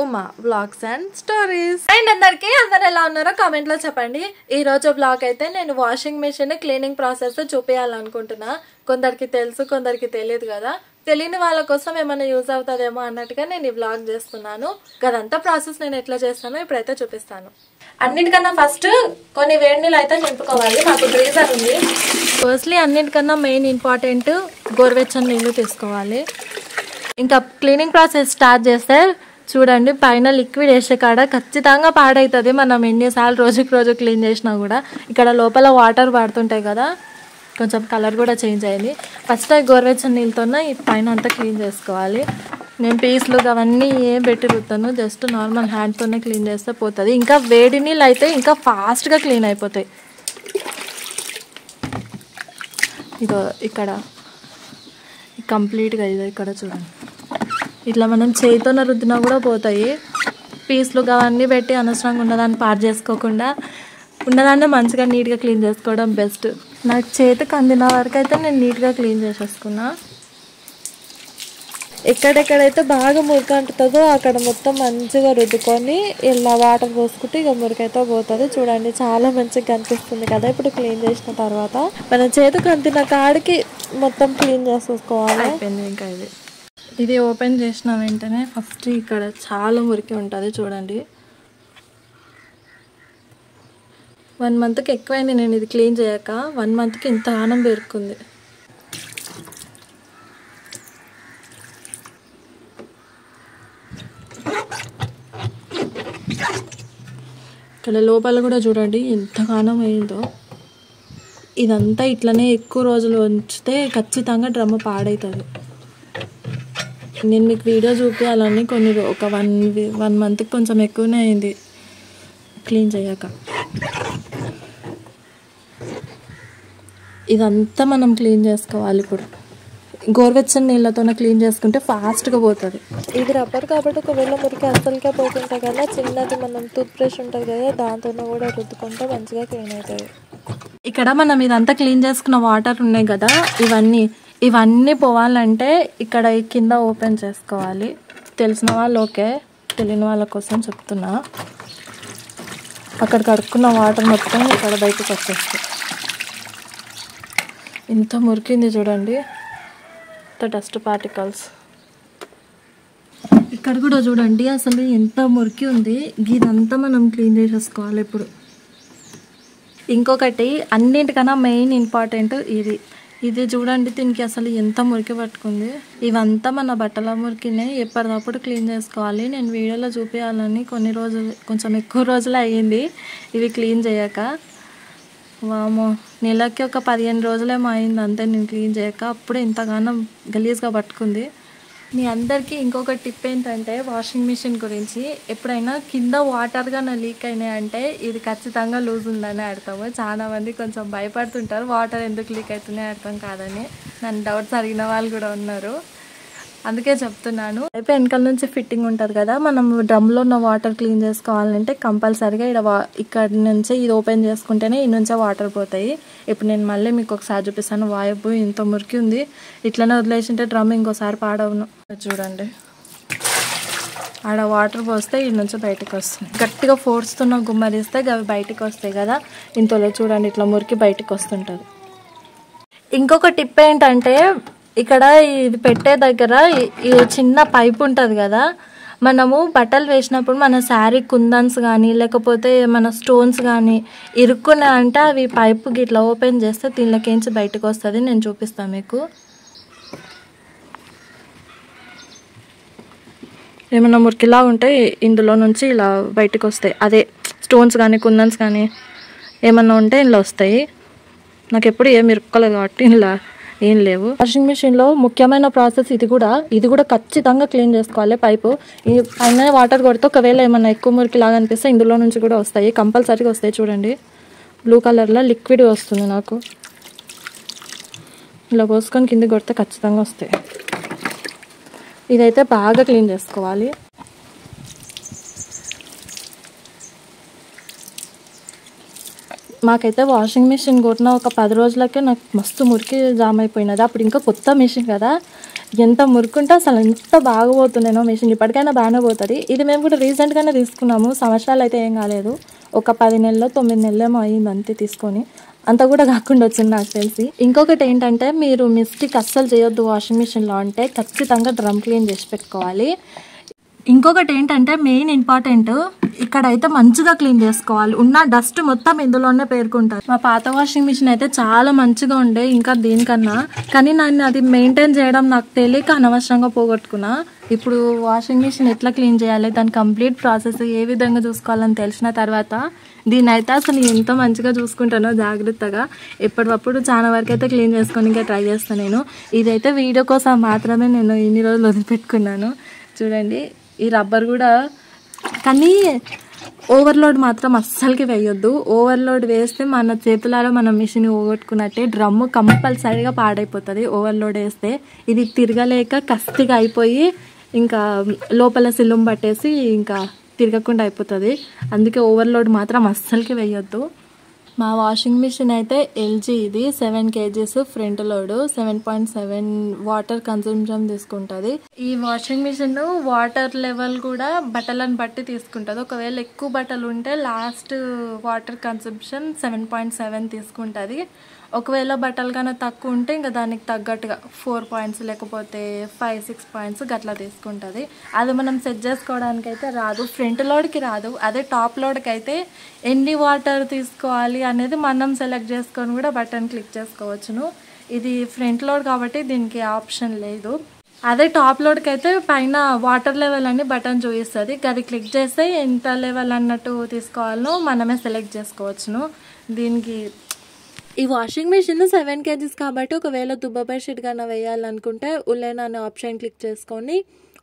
Uma vlogs and stories. And అందరు ఎలా ఉన్నారో కామెంట్ లో చెప్పండి. ఈ రోజు వ్లాగ్ అయితే నేను వాషింగ్ మెషిన్ క్లీనింగ్ ప్రాసెస్ చూపించాలనుకుంటున్నా. కొందరికి తెలుసు, కొందరికి తెలియదు కదా. తెలియని వాళ్ళ కోసం ఏమైనా యూజ్ అవుతుందేమో అన్నట్టుగా నేను ఈ వ్లాగ్ చేస్తున్నాను. గదంతా ప్రాసెస్ నేను ఎట్లా చేస్తానో ఇప్పుడైతే చూపిస్తాను. అన్నిటికన్నా ఫస్ట్ కొన్ని వేడి నీళ్ళు అయితే నింపుకోవాలి. మాకు గ్రీజర్ ఉంది. ఫస్ట్లీ అన్నిటికన్నా మెయిన్ ఇంపార్టెంట్ గోరువెచ్చని నీళ్ళు తీసుకోవాలి. ఇంకా క్లీనింగ్ ప్రాసెస్ స్టార్ట్ చేస్తే చూడండి, పైన లిక్విడ్ వేసే కాడ ఖచ్చితంగా పాడవుతుంది. మనం ఎన్నిసార్లు రోజు క్లీన్ చేసినా కూడా. ఇక్కడ లోపల వాటర్ పడుతుంటాయి కదా, కొంచెం కలర్ కూడా చేంజ్ అయ్యింది. ఫస్ట్ గోరువెచ్చని నీళ్ళతోనే ఈ పైన అంతా క్లీన్ చేసుకోవాలి. నేను పీస్లు అవన్నీ ఏం పెట్టి రుద్దాను, జస్ట్ నార్మల్ హ్యాండ్తోనే క్లీన్ చేస్తే పోతుంది. ఇంకా వేడి నీళ్ళు అయితే ఇంకా ఫాస్ట్గా క్లీన్ అయిపోతాయి. ఇదో ఇక్కడ కంప్లీట్గా ఇదో ఇక్కడ చూడండి, ఇట్లా మనం చేతితోనే రుద్దినా కూడా పోతాయి. పీస్లు అవన్నీ పెట్టి అనవసరంగా ఉన్నదాన్ని పాడు చేసుకోకుండా ఉన్నదాన్ని మంచిగా నీట్గా క్లీన్ చేసుకోవడం బెస్ట్. నాకు చేతికి అందిన వరకు అయితే నేను నీట్గా క్లీన్ చేసేసుకున్నా. ఎక్కడెక్కడైతే బాగా మురికి అంటుతుందో అక్కడ మొత్తం మంచిగా రుద్దుకొని ఇలా వాటర్ పోసుకుంటే ఇక మురికైతే పోతుంది. చూడండి, చాలా మంచిగా కనిపిస్తుంది కదా. ఇప్పుడు క్లీన్ చేసిన తర్వాత మన చేతికి అందిన కాడికి మొత్తం క్లీన్ చేసేసుకోవాలి. అయిపోయింది. ఇంకా ఇది ఓపెన్ చేసిన వెంటనే ఫస్ట్ ఇక్కడ చాలా మురికి ఉంటుంది చూడండి. 1 మంత్కి ఎక్కువైంది నేను ఇది క్లీన్ చేయక. 1 మంత్కి ఇంత ఆనం పేరుకుంది. ఇక్కడ లోపల కూడా చూడండి ఎంత కానం అయిందో. ఇదంతా ఇట్లనే ఎక్కువ రోజులు ఉంచితే ఖచ్చితంగా డ్రమ్ము పాడవుతుంది. నేను మీకు వీడియో చూపించాలని ఒక 1 మంత్కి కొంచెం ఎక్కువనే అయింది క్లీన్ చేయక. ఇదంతా మనం క్లీన్ చేసుకోవాలి. ఇప్పుడు గోరువెచ్చని నీళ్ళతోనే క్లీన్ చేసుకుంటే ఫాస్ట్గా పోతుంది. ఇది రబ్బర్ కాబట్టి ఒకవేళ మురికి అస్సలుగా పోతుంటాయి కదా, చిన్నది మనం టూత్ బ్రష్ ఉంటుంది కదా, దాంతోనే కూడా రుద్దుకుంటే మంచిగా క్లీన్ అవుతుంది. ఇక్కడ మనం ఇదంతా క్లీన్ చేసుకున్న వాటర్ ఉన్నాయి కదా, ఇవన్నీ పోవాలంటే ఇక్కడ కింద ఓపెన్ చేసుకోవాలి. తెలిసిన వాళ్ళు ఓకే, తెలియని వాళ్ళ కోసం చెప్తున్నా. అక్కడ కడుక్కున్న వాటర్ మొత్తం ఇక్కడ బయటకు వచ్చేస్తాయి. ఇంత మురికింది చూడండి, ఇంత డస్ట్ పార్టికల్స్. ఇక్కడ కూడా చూడండి అసలు ఎంత మురికి ఉంది. ఇదంతా మనం క్లీన్ చేసేసుకోవాలి. ఇప్పుడు ఇంకొకటి అన్నింటికన్నా మెయిన్ ఇంపార్టెంట్ ఇది చూడండి, దీనికి అసలు ఎంత మురికి పట్టుకుంది. ఇవంతా మన బట్టల మురికినే, ఎప్పటికప్పుడు క్లీన్ చేసుకోవాలి. నేను వీడియోలో చూపించాలని కొంచెం ఎక్కువ రోజులు అయ్యింది ఇవి క్లీన్ చేయక. వామో, నెలకి ఒక 15 రోజులేమో అయింది అంతే నేను క్లీన్ చేయక. అప్పుడే ఇంతగానో గలీజ్గా పట్టుకుంది. మీ అందరికీ ఇంకొక టిప్ ఏంటంటే వాషింగ్ మిషన్ గురించి, ఎప్పుడైనా కింద వాటర్గా లీక్ అయినాయంటే ఇది ఖచ్చితంగా లూజ్ ఉందని అర్థము. చాలా మంది కొంచెం భయపడుతుంటారు, వాటర్ ఎందుకు లీక్ అవుతున్నాయి అర్థం కాదని. నన్ను డౌట్స్ అడిగిన వాళ్ళు కూడా ఉన్నారు, అందుకే చెప్తున్నాను. అయితే వెనకాల నుంచి ఫిట్టింగ్ ఉంటుంది కదా, మనం డ్రమ్లో ఉన్న వాటర్ క్లీన్ చేసుకోవాలంటే కంపల్సరీగా ఇక్కడ నుంచి ఇది ఓపెన్ చేసుకుంటేనే ఈ నుంచే వాటర్ పోతాయి. ఇప్పుడు నేను మళ్ళీ మీకు ఒకసారి చూపిస్తాను. వాయబ్బు ఇంత మురికి ఉంది, ఇట్లనే వదిలేసింటే డ్రమ్ ఇంకోసారి పాడవును. చూడండి, ఆడ వాటర్ పోస్తే ఈ నుంచి బయటకు వస్తుంది. గట్టిగా ఫోర్స్తో గుమ్మరిస్తే అవి బయటకు వస్తాయి కదా. ఇంతలో చూడండి ఇట్లా మురికి బయటకు వస్తుంటుంది. ఇంకొక టిప్ ఏంటంటే, ఇక్కడ ఇది పెట్టే దగ్గర ఈ చిన్న పైప్ ఉంటుంది కదా, మనము బట్టలు వేసినప్పుడు మన శారీ కుందన్స్ కానీ లేకపోతే మన స్టోన్స్ కానీ ఇరుక్కున్నాయంటే అవి పైపుకి ఇట్లా ఓపెన్ చేస్తే దీనిలోకించి బయటకు వస్తుంది. నేను చూపిస్తాను మీకు. ఏమైనా మురికిలా ఉంటే ఇందులో నుంచి ఇలా బయటకు వస్తాయి. అదే స్టోన్స్ కానీ కుందన్స్ కానీ ఏమన్నా ఉంటే ఇందులో వస్తాయి. నాకు ఎప్పుడు ఏం ఇరుక్కోలేదు కాబట్టి ఇలా ఏం లేవు. వాషింగ్ మిషన్లో ముఖ్యమైన ప్రాసెస్ ఇది కూడా ఖచ్చితంగా క్లీన్ చేసుకోవాలి. పైపు పైన వాటర్ కొడితే ఒకవేళ ఏమన్నా ఎక్కువ మురికి లాగా అనిపిస్తే ఇందులో నుంచి కూడా వస్తాయి, కంపల్సరీగా వస్తాయి. చూడండి, బ్లూ కలర్లో లిక్విడ్ వస్తుంది నాకు. ఇలా పోసుకొని కింద కొడితే ఖచ్చితంగా వస్తాయి. ఇదైతే బాగా క్లీన్ చేసుకోవాలి. మాకైతే వాషింగ్ మిషన్ కొట్టిన ఒక 10 రోజులకే నాకు మస్తు మురికి జామ్ అయిపోయినది. అప్పుడు ఇంకా కొత్త మిషన్ కదా, ఎంత మురుకుంటే అసలు ఎంత బాగా పోతుండేనో మిషన్. ఇప్పటికైనా బాగానే పోతుంది. ఇది మేము కూడా రీసెంట్గానే తీసుకున్నాము, సంవత్సరాలు అయితే ఏం కాలేదు, ఒక 10 నెలలో 9 నెలలేమో అయింది అంతే తీసుకొని. అంత కూడా కాకుండా వచ్చింది నాకు తెలిసి. ఇంకొకటి ఏంటంటే, మీరు మిస్టేక్ అస్సలు చేయొద్దు వాషింగ్ మిషన్లో అంటే ఖచ్చితంగా డ్రమ్ క్లీన్ చేసి పెట్టుకోవాలి. ఇంకొకటి ఏంటంటే మెయిన్ ఇంపార్టెంట్, ఇక్కడైతే మంచిగా క్లీన్ చేసుకోవాలి. ఉన్న డస్ట్ మొత్తం ఇందులోనే పేరుకుంటారు. మా పాత వాషింగ్ మిషన్ అయితే చాలా మంచిగా ఉండే ఇంకా దీనికన్నా, కానీ నన్ను అది మెయింటైన్ చేయడం నాకు తెలియక అనవసరంగా పోగొట్టుకున్నా. ఇప్పుడు వాషింగ్ మిషన్ ఎట్లా క్లీన్ చేయాలి, దాని కంప్లీట్ ప్రాసెస్ ఏ విధంగా చూసుకోవాలని తెలిసిన తర్వాత దీన్ని అయితే అసలు ఎంత మంచిగా చూసుకుంటానో జాగ్రత్తగా. ఎప్పటికప్పుడు చాలా వరకు అయితే క్లీన్ చేసుకొని ఇంకా ట్రై చేస్తాను నేను. ఇదైతే వీడియో కోసం మాత్రమే నేను ఇన్ని రోజులు వదిలిపెట్టుకున్నాను. చూడండి ఈ రబ్బర్ కూడా, కానీ ఓవర్లోడ్ మాత్రం అస్సలకి వేయొద్దు. ఓవర్లోడ్ వేస్తే మన చేతులారా మనం మిషన్ పోగొట్టుకున్నట్టే. డ్రమ్ము కంపల్సరీగా పాడైపోతుంది ఓవర్లోడ్ వేస్తే. ఇది తిరగలేక కస్తిగా అయిపోయి ఇంకా లోపల సిల్లుం పట్టేసి ఇంకా తిరగకుండా అయిపోతుంది. అందుకే ఓవర్లోడ్ మాత్రం అస్సలకి వేయొద్దు. మా వాషింగ్ మిషన్ అయితే ఎల్జీ, ఇది 7 kgs front load, 7.7 water consumption తీసుకుంటుంది. ఈ వాషింగ్ మిషన్ వాటర్ లెవెల్ కూడా బట్టలను బట్టి తీసుకుంటుంది. ఒకవేళ ఎక్కువ బట్టలు ఉంటే లాస్ట్ వాటర్ కన్సంప్షన్ 7.7 తీసుకుంటుంది. ఒకవేళ బట్టలు కన్నా తక్కువ ఉంటే ఇంకా దానికి తగ్గట్టుగా 4 points లేకపోతే 5-6 points గట్లా తీసుకుంటుంది. అది మనం సెట్ చేసుకోవడానికి అయితే రాదు, ఫ్రంట్ లోడ్కి రాదు. అదే టాప్ లోడ్కి అయితే ఎన్ని వాటర్ తీసుకోవాలి అనేది మనం సెలెక్ట్ చేసుకొని కూడా బటన్ క్లిక్ చేసుకోవచ్చును. ఇది ఫ్రంట్ లోడ్ కాబట్టి దీనికి ఆప్షన్ లేదు. అదే టాప్ లోడ్కి అయితే పైన వాటర్ లెవెల్ అని బటన్ చూపిస్తుంది. అది క్లిక్ చేస్తే ఎంత లెవెల్ అన్నట్టు తీసుకోవాలో మనమే సెలెక్ట్ చేసుకోవచ్చును. దీనికి ఈ వాషింగ్ మిషన్ 7 kgs కాబట్టి ఒకవేళ దుబ్బ బెడ్షీట్ కన్నా వేయాలనుకుంటే ఉలెన్ అనే ఆప్షన్ క్లిక్ చేసుకొని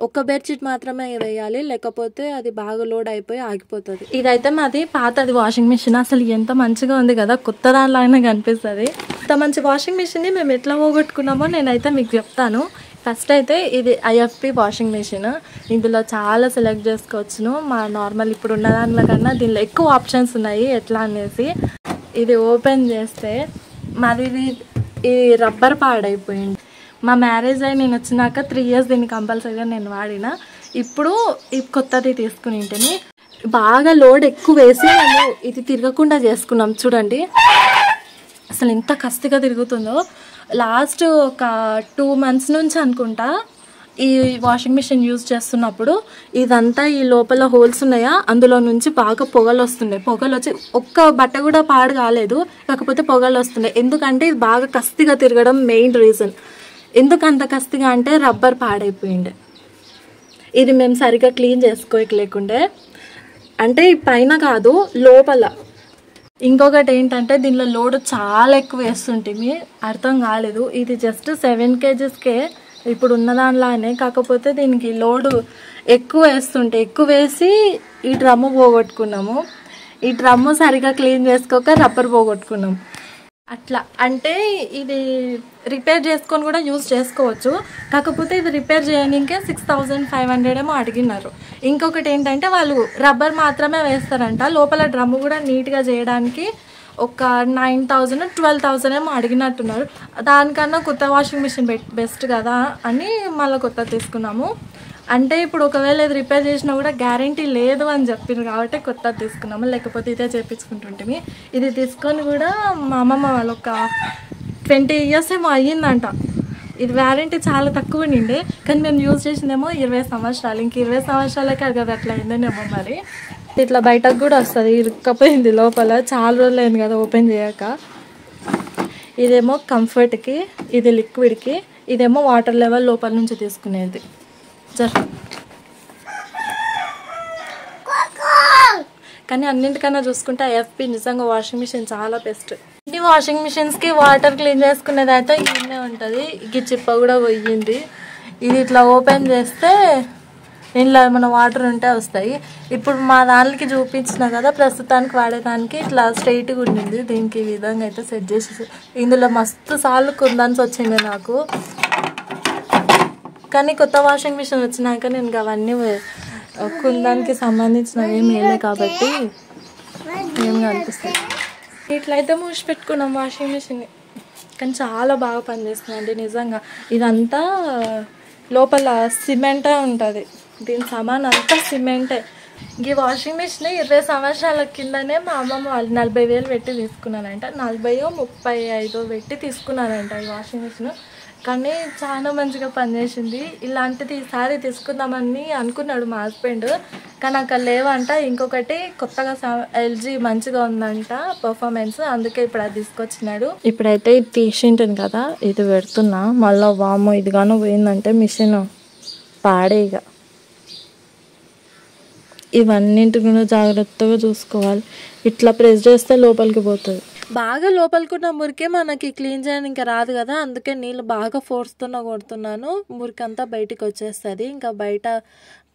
ఒక బెడ్షీట్ మాత్రమే వేయాలి, లేకపోతే అది బాగా లోడ్ అయిపోయి ఆగిపోతుంది. ఇదైతే మాది పాతది వాషింగ్ మిషన్. అసలు ఎంత మంచిగా ఉంది కదా, కొత్త దానిలాగానే కనిపిస్తుంది. ఇంత మంచి వాషింగ్ మిషన్ని మేము ఎట్లా పోగొట్టుకున్నామో నేనైతే మీకు చెప్తాను. ఫస్ట్ అయితే ఇది ఐఎఫ్పి వాషింగ్ మిషన్. ఇందులో చాలా సెలెక్ట్ చేసుకోవచ్చును. మా నార్మల్ ఇప్పుడు ఉన్న దానిలో కన్నా దీనిలో ఎక్కువ ఆప్షన్స్ ఉన్నాయి ఎట్లా అనేసి. ఇది ఓపెన్ చేస్తే మాది ఈ రబ్బర్ పాడైపోయింది. మా మ్యారేజ్ అయ్యి నేను వచ్చినాక 3 years దీన్ని కంపల్సరీగా నేను వాడిన. ఇప్పుడు ఈ కొత్తది తీసుకుని ఇంటిని బాగా లోడ్ ఎక్కువ వేసి మేము ఇది తిరగకుండా చేసుకున్నాం. చూడండి అసలు ఎంత కస్తిగా తిరుగుతుందో. లాస్ట్ ఒక 2 months నుంచి అనుకుంటా ఈ వాషింగ్ మిషన్ యూజ్ చేస్తున్నప్పుడు ఇదంతా ఈ లోపల హోల్స్ ఉన్నాయా, అందులో నుంచి బాగా పొగలు వస్తున్నాయి. పొగలు వచ్చి ఒక్క బట్ట కూడా పాడు కాలేదు, కాకపోతే పొగలు వస్తున్నాయి. ఎందుకంటే ఇది బాగా కస్తిగా తిరగడం మెయిన్ రీజన్. ఎందుకు అంత కస్తిగా అంటే రబ్బర్ పాడైపోయింది. ఇది మేము సరిగ్గా క్లీన్ చేసుకోలేకుండే, అంటే పైన కాదు లోపల. ఇంకొకటి ఏంటంటే దీనిలో లోడ్ చాలా ఎక్కువ వేస్తుంటే అర్థం కాలేదు. ఇది జస్ట్ 7 kgsకే ఇప్పుడు ఉన్న దానిలానే, కాకపోతే దీనికి లోడు ఎక్కువ వేస్తుంటే ఎక్కువ వేసి ఈ డ్రమ్ము పోగొట్టుకున్నాము. ఈ డ్రమ్ము సరిగా క్లీన్ చేసుకోక రబ్బర్ పోగొట్టుకున్నాం. అట్లా అంటే ఇది రిపేర్ చేసుకొని కూడా యూజ్ చేసుకోవచ్చు, కాకపోతే ఇది రిపేర్ చేయడానికే 6500 ఏమో అడిగినారు. ఇంకొకటి ఏంటంటే వాళ్ళు రబ్బర్ మాత్రమే వేస్తారంట, లోపల డ్రమ్ము కూడా నీట్గా చేయడానికి ఒక 9000-12,000 ఏమో అడిగినట్టున్నారు. దానికన్నా కొత్త వాషింగ్ మిషన్ బెస్ట్ కదా అని మళ్ళీ కొత్త తీసుకున్నాము. అంటే ఇప్పుడు ఒకవేళ ఇది రిపేర్ చేసినా కూడా గ్యారంటీ లేదు అని చెప్పిండ్రు కాబట్టి కొత్త తీసుకున్నాము, లేకపోతే ఇదే చేయించుకుంటుంటే. ఇది తీసుకొని కూడా మా అమ్మమ్మ వాళ్ళు ఒక 20 years ఏమో అయ్యిందంట. ఇది వ్యారంటీ చాలా తక్కువ ఉండే, కానీ మేము యూజ్ చేసిందేమో 20 సంవత్సరాలు. ఇంక 20 సంవత్సరాలకే అది అట్లా అయిందేమో మరి. ఇట్లా బయటకు కూడా వస్తుంది, ఇరుక్కపోయింది లోపల. చాలా రోజులు అయింది కదా ఓపెన్ చేయక. ఇదేమో కంఫర్ట్కి, ఇది లిక్విడ్కి, ఇదేమో వాటర్ లెవెల్ లోపల నుంచి తీసుకునేది. కానీ అన్నింటికన్నా చూసుకుంటే ఐఎఫ్పి నిజంగా వాషింగ్ మిషన్ చాలా బెస్ట్. ఈ వాషింగ్ మిషన్స్కి వాటర్ క్లీన్ చేసుకునేది అయితే ఇన్నే ఉంటుంది. ఈ చిప్ప కూడా పోయింది. ఇది ఇట్లా ఓపెన్ చేస్తే ఇంట్లో ఏమైనా వాటర్ ఉంటే వస్తాయి. ఇప్పుడు మా దానికి చూపించిన కదా ప్రస్తుతానికి వాడేదానికి ఇట్లా స్ట్రైట్గా ఉండింది. దీనికి ఈ విధంగా అయితే సెట్ చేసి ఇందులో మస్తు సార్లు కుందాల్సి వచ్చింది నాకు. కానీ కొత్త వాషింగ్ మిషన్ వచ్చినాక నేను అవన్నీ కుందానికి సంబంధించినవి ఏమి వేయలే కాబట్టి ఏమి అనిపిస్తుంది. ఇట్లయితే మూసి పెట్టుకున్నాం వాషింగ్ మిషన్ని. కానీ చాలా బాగా పనిచేస్తుందండి నిజంగా. ఇదంతా లోపల సిమెంటే ఉంటుంది, దీని సామాన్ అంతా సిమెంటే. ఈ వాషింగ్ మిషన్ 20 సంవత్సరాల కిందనే మా అమ్మమ్మ వాళ్ళు 40,000 పెట్టి తీసుకున్నారంట. 40-35 పెట్టి తీసుకున్నారంట ఈ వాషింగ్ మిషన్. కానీ చాలా మంచిగా పనిచేసింది. ఇలాంటిది ఈసారి తీసుకుందామని అనుకున్నాడు మా హస్బెండ్, కానీ అక్కడ లేవంట. ఇంకొకటి కొత్తగా LG మంచిగా ఉందంట పర్ఫార్మెన్స్, అందుకే ఇప్పుడు అది తీసుకొచ్చినాడు. ఇప్పుడైతే ఇది తీసింటాను కదా, ఇది పెడుతున్నా. మళ్ళీ వాము ఇదిగానో పోయిందంటే మిషన్ పాడే. ఇక ఇవన్నింటి కూడా జాగ్రత్తగా చూసుకోవాలి. ఇట్లా ప్రెస్ చేస్తే లోపలికి పోతుంది. బాగా లోపలికున్న మురికి మనకి క్లీన్ చేయడానికి ఇంకా రాదు కదా, అందుకే నీళ్ళు బాగా ఫోర్స్తోనే కొడుతున్నాను. మురికి అంతా బయటికి వచ్చేస్తుంది. ఇంకా బయట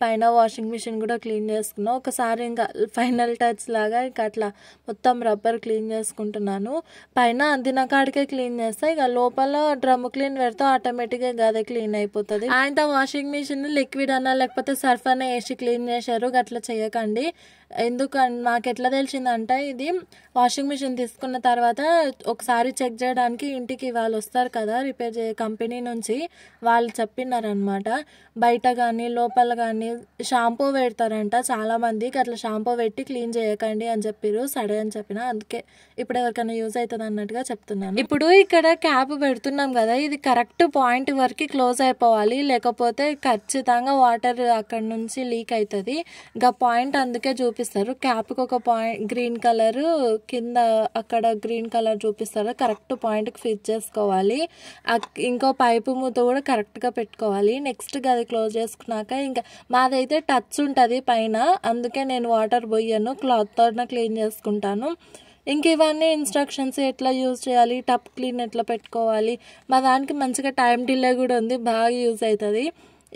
పైన వాషింగ్ మిషన్ కూడా క్లీన్ చేసుకున్నాను. ఒకసారి ఇంకా ఫైనల్ టచ్ లాగా ఇంకా అట్లా మొత్తం రబ్బర్ క్లీన్ చేసుకుంటున్నాను. పైన అందిన కాడికే క్లీన్ చేస్తా, ఇక లోపల డ్రమ్ క్లీన్ పెడితే ఆటోమేటిక్గా గదే క్లీన్ అయిపోతుంది. ఆయన వాషింగ్ మిషన్ లిక్విడ్ అన్నా లేకపోతే సర్ఫ్ అన్నా వేసి క్లీన్ చేశారు, అట్లా చేయకండి. ఎందుకంటే నాకు ఎట్లా తెలిసిందంటే, ఇది వాషింగ్ మిషన్ తీసుకున్న తర్వాత ఒకసారి చెక్ చేయడానికి ఇంటికి వాళ్ళు వస్తారు కదా రిపేర్ చేయ కంపెనీ నుంచి, వాళ్ళు చెప్పినారనమాట. బయట కానీ లోపల కానీ షాంపూ పెడతారంట చాలా మందికి, అట్లా షాంపూ పెట్టి క్లీన్ చేయకండి అని చెప్పారు. సరే అని చెప్పిన, అందుకే ఇప్పుడు ఎవరికైనా యూజ్ అవుతుంది అన్నట్టుగా చెప్తున్నాను. ఇప్పుడు ఇక్కడ క్యాప్ పెడుతున్నాం కదా, ఇది కరెక్ట్ పాయింట్ వరకు క్లోజ్ అయిపోవాలి, లేకపోతే ఖచ్చితంగా వాటర్ అక్కడ నుంచి లీక్ అవుతుంది. ఇంకా పాయింట్ అందుకే చూపిస్తారు. క్యాప్కి ఒక పాయింట్ గ్రీన్ కలర్ కింద అక్కడ గ్రీన్ కలర్ చూపిస్తారు, కరెక్ట్ పాయింట్కి ఫిట్ చేసుకోవాలి. ఇంకో పైపు మూత కూడా కరెక్ట్గా పెట్టుకోవాలి. నెక్స్ట్ అది క్లోజ్ చేసుకున్నాక ఇంకా మాదైతే టచ్ ఉంటుంది పైన, అందుకే నేను వాటర్ పోయాను, క్లాత్తో క్లీన్ చేసుకుంటాను. ఇంక ఇవన్నీ ఇన్స్ట్రక్షన్స్ ఎట్లా యూజ్ చేయాలి, టప్ క్లీన్ ఎట్లా పెట్టుకోవాలి, మా దానికి మంచిగా టైం డిలే కూడా ఉంది, బాగా యూజ్ అవుతుంది.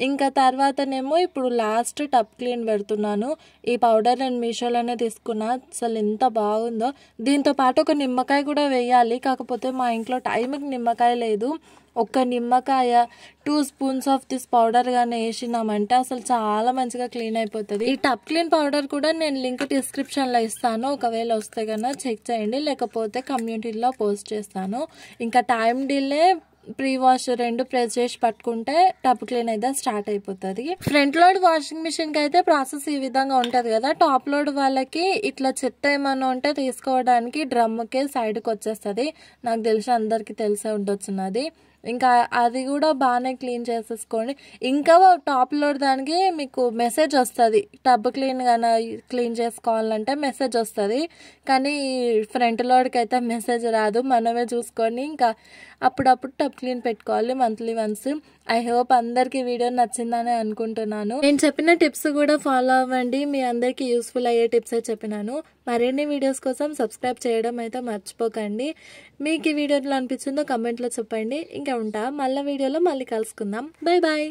ఇంకా తర్వాతనేమో ఇప్పుడు లాస్ట్ టప్ క్లీన్ పెడుతున్నాను. ఈ పౌడర్ నేను మీషోలోనే తీసుకున్నా, అసలు ఎంత బాగుందో. దీంతో పాటు ఒక నిమ్మకాయ కూడా వేయాలి, కాకపోతే మా ఇంట్లో టైంకి నిమ్మకాయ లేదు. ఒక్క నిమ్మకాయ 2 స్పూన్స్ ఆఫ్ దిస్ పౌడర్ కానీ వేసినామంటే అసలు చాలా మంచిగా క్లీన్ అయిపోతుంది. ఈ టప్ క్లీన్ పౌడర్ కూడా నేను లింక్ డిస్క్రిప్షన్లో ఇస్తాను, ఒకవేళ వస్తే కన్నా చెక్ చేయండి, లేకపోతే కమ్యూనిటీలో పోస్ట్ చేస్తాను. ఇంకా time delay pre wash 2 press చేసి పట్టుకుంటే టప్ క్లీన్ అయితే స్టార్ట్ అయిపోతుంది. ఫ్రంట్ లోడ్ వాషింగ్ మిషన్ కి అయితే ప్రాసెస్ ఈ విధంగా ఉంటది కదా. టాప్ లోడ్ వాళ్ళకి ఇట్లా చెత్త ఏమన్నా ఉంటే తీసుకోవడానికి డ్రమ్కే సైడ్కి వచ్చేస్తుంది. నాకు తెలిసి అందరికి తెలిసే ఉండొచ్చున్నది. ఇంకా అది కూడా బాగానే క్లీన్ చేసేసుకోండి. ఇంకా టాప్ లోడ్ దానికి మీకు మెసేజ్ వస్తుంది, టబ్ క్లీన్ కానీ క్లీన్ చేసుకోవాలంటే మెసేజ్ వస్తుంది. కానీ ఫ్రంట్ లోడ్కి అయితే మెసేజ్ రాదు, మనమే చూసుకొని ఇంకా అప్పుడప్పుడు టబ్ క్లీన్ పెట్టుకోవాలి మంత్లీ వన్స్. ఐ హోప్ అందరికి వీడియో నచ్చిందని అనుకుంటున్నాను. నేను చెప్పిన టిప్స్ కూడా ఫాలో అవ్వండి, మీ అందరికి యూస్ఫుల్ అయ్యే టిప్సే చెప్పినాను. మరిన్ని వీడియోస్ కోసం సబ్స్క్రైబ్ చేయడం అయితే మర్చిపోకండి. మీకు ఈ వీడియోలో అనిపించిందో కమెంట్లో చెప్పండి. ఇంకా ఉంటా, మళ్ళీ వీడియోలో మళ్ళీ కలుసుకుందాం. Bye bye.